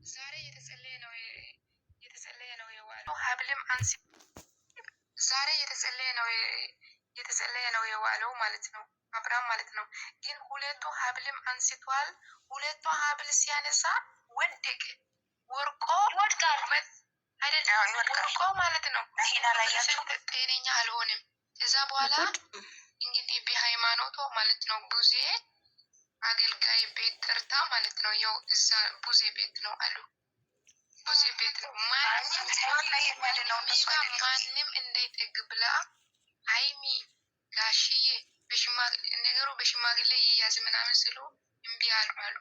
ዛሬ የተጸለየ ነው የዋለው ሀብልም አንሲ ዛሬ የተጸለየ ነው የዋለው ማለት ነው አብርሃም ማለት ነው። ግን ሁለቱ ሀብልም አንስቷል። ሁለቱ ሀብል ሲያነሳ ወደቀ ወርቆ ይወድቃል አይደለም ወርቆ ማለት ነው። ጤነኛ አልሆንም። ከዛ በኋላ እንግዲህ በሃይማኖቱ ማለት ነው ቡዜ አገልጋይ ቤት ጠርታ ማለት ነው። ያው እዛ ቡዜ ቤት ነው አሉ። ቡዜ ቤት ነው ማንም እንዳይጠግ ብላ ሀይሚ ጋሽዬ ነገሩ በሽማግሌ ይያዝ ምናምን ስሉ እምቢ አሉ።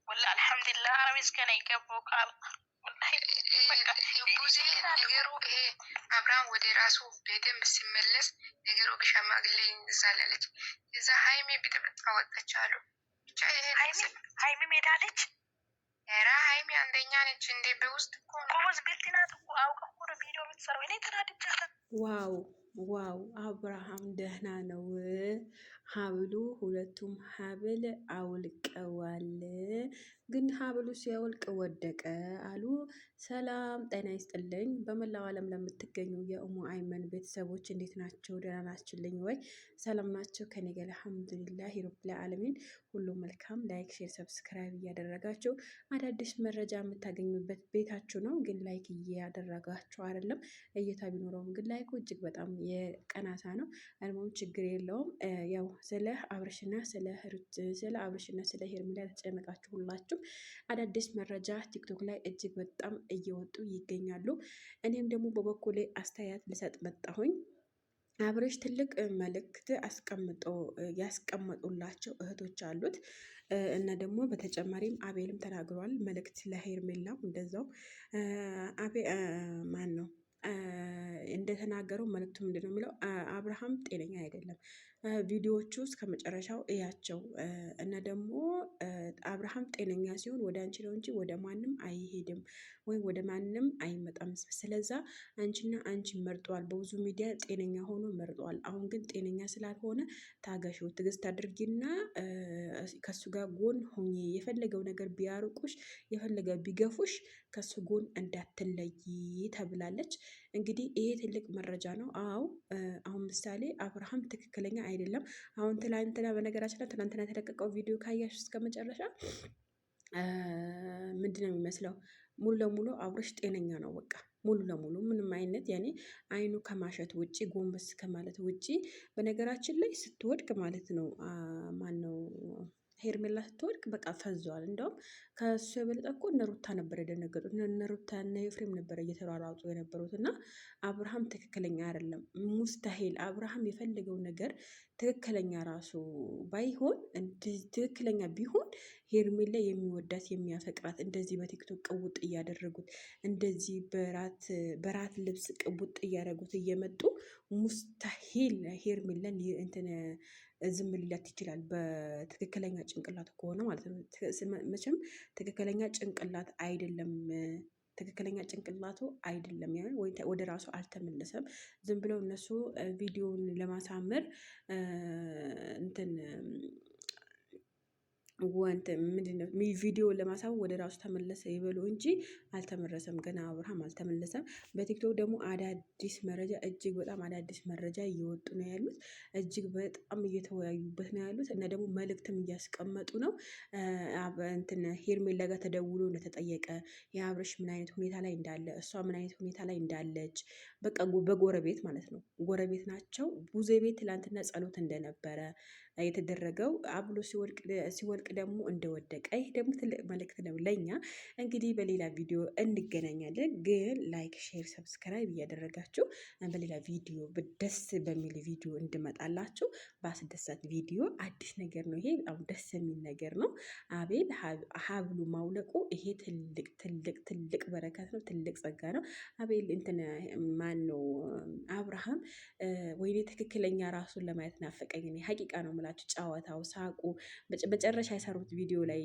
ወላ አልሐምዱሊላህ አረብ እስከነ ይገባው ቃል ቡዜ ነገሩ ይሄ አብርሃም ወደ ራሱ በደንብ ሲመለስ ነገሩ በሽማግሌ ይዛለች። እዛ ሀይሚ ብጥብጥ ወጣች አሉ። ብቻ ይሄ ሀይሚ ሜዳለች። ራ ሀይሚ አንደኛ ነች። እንዴ በውስጥ ቆሞዝ ግልጥናት አውቀ ሆነ ቪዲዮ የምትሰራው እኔ ተናድጃለሁ። ዋው አብርሃም ደህና ነው። ሀብሉ ሁለቱም ሀብል አውልቀዋል። ግን ሀብሉ ሲያወልቅ ወደቀ አሉ። ሰላም ጤና ይስጥልኝ። በመላው ዓለም ለምትገኙ የኡሙ አይመን ቤተሰቦች እንዴት ናቸው? ደህና ናችሁልኝ ወይ? ሰላም ናቸው? ከኔ ጋር አልሐምዱሊላህ ረብል ዓለሚን ሁሉ መልካም። ላይክ፣ ሼር፣ ሰብስክራይብ እያደረጋችሁ አዳዲስ መረጃ የምታገኙበት ቤታችሁ ነው። ግን ላይክ እያደረጋችሁ አይደለም። እይታ ቢኖረውም ግን ላይኩ እጅግ በጣም የቀናታ ነው። አልሞም ችግር የለውም። ያው ስለ አብርሽና ስለ አብርሽና ስለ ሄርሜላ ተጨነቃችሁ ሁላችሁ አዳዲስ መረጃ ቲክቶክ ላይ እጅግ በጣም እየወጡ ይገኛሉ። እኔም ደግሞ በበኩሌ አስተያየት ልሰጥ መጣሁኝ። አብርሽ ትልቅ መልእክት ያስቀመጡላቸው እህቶች አሉት እና ደግሞ በተጨማሪም አቤልም ተናግሯል መልእክት ለሄርሜላም እንደዛው ማን ነው እንደተናገረው መልእክቱ ምንድነው የሚለው አብርሃም ጤነኛ አይደለም። ቪዲዮዎቹ እስከ መጨረሻው እያቸው እና ደግሞ አብርሃም ጤነኛ ሲሆን ወደ አንቺ ነው እንጂ ወደ ማንም አይሄድም ወይም ወደ ማንም አይመጣም። ስለዛ አንቺና አንቺ መርጧል። በብዙ ሚዲያ ጤነኛ ሆኖ መርጧል። አሁን ግን ጤነኛ ስላልሆነ ታገሺው፣ ትዕግስት አድርጊና ከሱ ጋር ጎን ሆኚ። የፈለገው ነገር ቢያርቁሽ፣ የፈለገ ቢገፉሽ ከሱ ጎን እንዳትለይ ተብላለች። እንግዲህ ይሄ ትልቅ መረጃ ነው። አዎ አሁን ምሳሌ አብርሃም ትክክለኛ አይደለም። አሁን ትላንትና በነገራችን ላይ ትላንትና የተለቀቀው ቪዲዮ ካያሽ እስከ መጨረሻ ምንድነው የሚመስለው? ሙሉ ለሙሉ አብርሽ ጤነኛ ነው። በቃ ሙሉ ለሙሉ ምንም አይነት ያኔ አይኑ ከማሸት ውጪ ጎንበስ ከማለት ውጪ። በነገራችን ላይ ስትወድቅ ማለት ነው ማን ነው ሄርሜላ ስትወድቅ በቃ ፈዟል። እንደውም ከሱ የበለጠ እኮ እነ ሩታ ነበር የደነገጡት። እነ ሩታ እነ ኤፍሬም ነበር እየተሯሯጡ የነበሩት። እና አብርሃም ትክክለኛ አይደለም። ሙስታሂል አብርሃም የፈለገው ነገር ትክክለኛ ራሱ ባይሆን ትክክለኛ ቢሆን ሄርሜላ የሚወዳት የሚያፈቅራት እንደዚህ በቲክቶክ ቅቡጥ እያደረጉት እንደዚህ በራት ልብስ ቅቡጥ እያደረጉት እየመጡ ሙስታሂል ሄርሜላን እንትን ዝም ሊላት ይችላል። በትክክለኛ ጭንቅላት ከሆነ ማለት ነው። መቼም ትክክለኛ ጭንቅላት አይደለም። ትክክለኛ ጭንቅላቱ አይደለም። ያ ወደ ራሱ አልተመለሰም። ዝም ብለው እነሱ ቪዲዮውን ለማሳመር እንትን ምንድነው ቪዲዮ ለማሳወቅ ወደ ራሱ ተመለሰ ይበሉ እንጂ አልተመለሰም። ገና አብርሃም አልተመለሰም። በቲክቶክ ደግሞ አዳዲስ መረጃ እጅግ በጣም አዳዲስ መረጃ እየወጡ ነው ያሉት። እጅግ በጣም እየተወያዩበት ነው ያሉት እና ደግሞ መልእክትም እያስቀመጡ ነው። እንትን ሄርሜላ ጋር ተደውሎ እንደተጠየቀ የአብርሽ ምን አይነት ሁኔታ ላይ እንዳለ፣ እሷ ምን አይነት ሁኔታ ላይ እንዳለች በቃ በጎረቤት ማለት ነው። ጎረቤት ናቸው። ቡዜ ቤት ትላንትና ጸሎት እንደነበረ የተደረገው አብሎ ሲወልቅ ደግሞ እንደወደቀ። ይህ ደግሞ ትልቅ መልእክት ነው ለኛ። እንግዲህ በሌላ ቪዲዮ እንገናኛለን። ግን ላይክ፣ ሼር፣ ሰብስክራይብ እያደረጋችሁ በሌላ ቪዲዮ ደስ በሚል ቪዲዮ እንድመጣላችሁ በአስደሳት ቪዲዮ አዲስ ነገር ነው ይሄ። በጣም ደስ የሚል ነገር ነው። አቤል ሀብሉ ማውለቁ ይሄ ትልቅ ትልቅ ትልቅ በረከት ነው። ትልቅ ጸጋ ነው። አቤል እንትን ማን ነው አብርሃም ወይኔ ትክክለኛ ራሱን ለማየት ናፈቀኝ። ሀቂቃ ነው። ታውቃላችሁ። ጨዋታው፣ ሳቁ መጨረሻ የሰሩት ቪዲዮ ላይ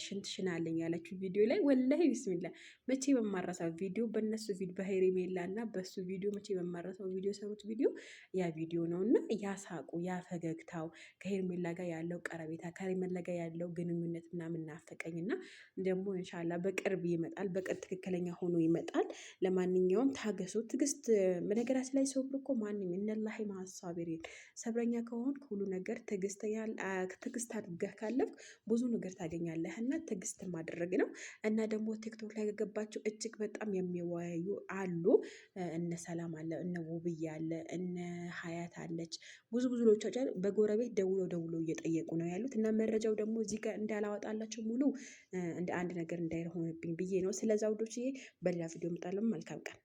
ሽንት ሽናለኝ ያለችው ቪዲዮ ላይ ወላሂ ቢስሚላ መቼ በማረሳው ቪዲዮ በእነሱ ቪዲዮ በሄርሜላ እና በሱ ቪዲዮ መቼ በማረሳው ቪዲዮ የሰሩት ቪዲዮ ያ ቪዲዮ ነው እና ያ ሳቁ ያ ፈገግታው ከሄርሜላ ጋር ያለው ቀረቤታ ከሄርሜላ ጋር ያለው ግንኙነት ምናምን ናፈቀኝ እና ደግሞ እንሻላ በቅርብ ይመጣል። በቅርብ ትክክለኛ ሆኖ ይመጣል። ለማንኛውም ታገሱ። ትግስት በነገራችን ላይ ሰብር እኮ ማንም እነላሂ ማሳቢሪን ሰብረኛ ከሆን ሁሉ ነገር ትግስት አድርገህ ካለፍ ብዙ ነገር ታገኛለህ እና ትግስት ማድረግ ነው። እና ደግሞ ቲክቶክ ላይ ገባቸው እጅግ በጣም የሚወያዩ አሉ። እነ ሰላም አለ፣ እነ ውብዬ አለ፣ እነ ሀያት አለች። ብዙ ልጆች በጎረቤት ደውሎ እየጠየቁ ነው ያሉት እና መረጃው ደግሞ እዚህ ጋር እንዳላወጣላቸው ሙሉ እንደ አንድ ነገር እንዳይሆንብኝ ብዬ ነው። ስለዛ ውዶችዬ በሌላ ቪዲዮ እመጣለሁ። መልካም ቀን